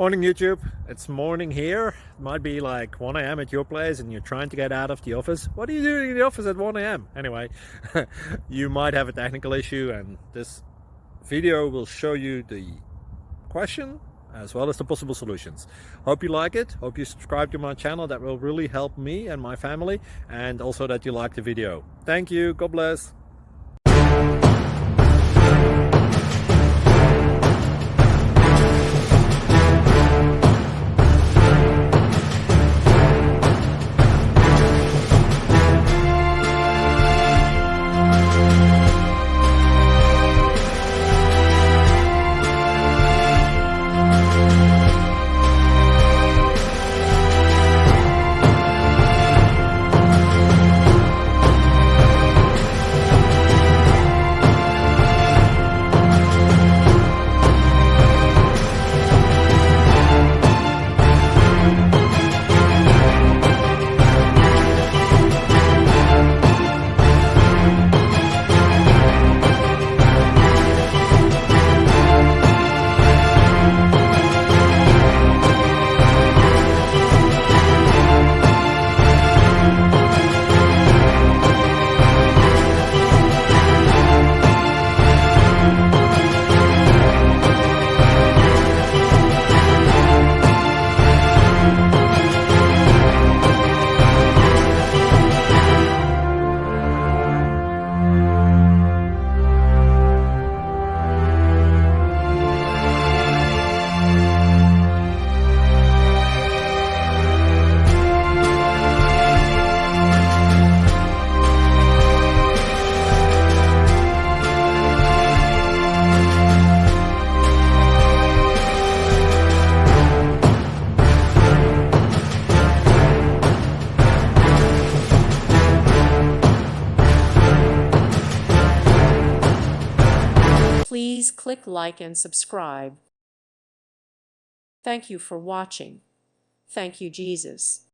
Morning YouTube, it's morning here. It might be like 1 a.m. at your place and you're trying to get out of the office. What are you doing in the office at 1 a.m.? Anyway, you might have a technical issue and this video will show you the question as well as the possible solutions. Hope you like it, hope you subscribe to my channel. That will really help me and my family, and also that you like the video. Thank you, God bless. Please click like and subscribe. Thank you for watching. Thank you, Jesus.